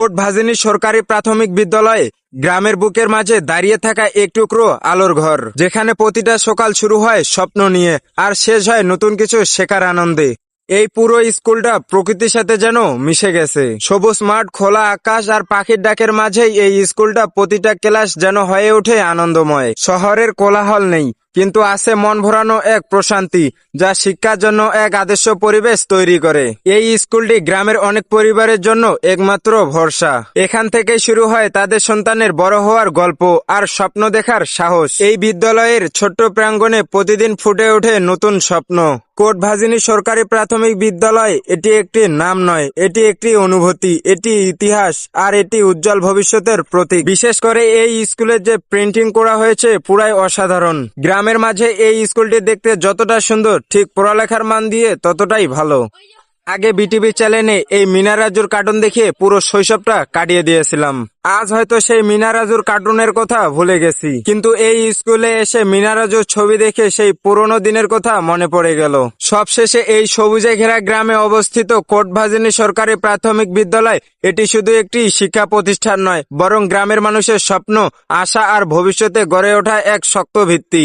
কোটভাজিনী সরকারি প্রাথমিক বিদ্যালয়ে গ্রামের বুকের মাঝে দাঁড়িয়ে থাকা এক টুকরো আলোর ঘর, যেখানে প্রতিটা সকাল শুরু হয় স্বপ্ন নিয়ে আর শেষ হয় নতুন কিছু শেখার আনন্দে। এই পুরো স্কুলটা প্রকৃতির সাথে যেন মিশে গেছে। সবুজ মাঠ, খোলা আকাশ আর পাখির ডাকের মাঝেই এই স্কুলটা প্রতিটা ক্লাস যেন হয়ে ওঠে আনন্দময়। শহরের কোলাহল নেই, কিন্তু আছে মন ভরানো এক প্রশান্তি, যা শিক্ষার জন্য এক আদর্শ পরিবেশ তৈরি করে। এই স্কুলটি গ্রামের অনেক পরিবারের জন্য একমাত্র ভরসা। এখান থেকেই শুরু হয় তাদের সন্তানের বড় হওয়ার গল্প আর স্বপ্ন দেখার সাহস। এই বিদ্যালয়ের ছোট্ট প্রাঙ্গণে প্রতিদিন ফুটে ওঠে নতুন স্বপ্ন। কোটভাজিনী সরকারি প্রাথমিক বিদ্যালয় এটি একটি নাম নয়, এটি একটি অনুভূতি, এটি ইতিহাস আর এটি উজ্জ্বল ভবিষ্যতের প্রতীক। বিশেষ করে এই স্কুলের যে প্রিন্টিং করা হয়েছে পুরাই অসাধারণ। গ্রামের মাঝে এই স্কুলটি দেখতে যতটা সুন্দর, ঠিক পড়ালেখার মান দিয়ে ততটাই ভালো। আগে বিটিভি চ্যানেলে এই মিনা রাজুর কার্টুন দেখে পুরো শৈশবটা কাটিয়ে দিয়েছিলাম। আজ হয়তো সেই মিনা রাজুর কার্টুনের কথা ভুলে গেছি, কিন্তু এই স্কুলে এসে মিনা রাজুর ছবি দেখে সেই পুরনো দিনের কথা মনে পড়ে গেল। সবশেষে এই সবুজে ঘেরা গ্রামে অবস্থিত কোটভাজিনী সরকারি প্রাথমিক বিদ্যালয় এটি শুধু একটি শিক্ষা প্রতিষ্ঠান নয়, বরং গ্রামের মানুষের স্বপ্ন, আশা আর ভবিষ্যতে গড়ে ওঠা এক শক্ত ভিত্তি।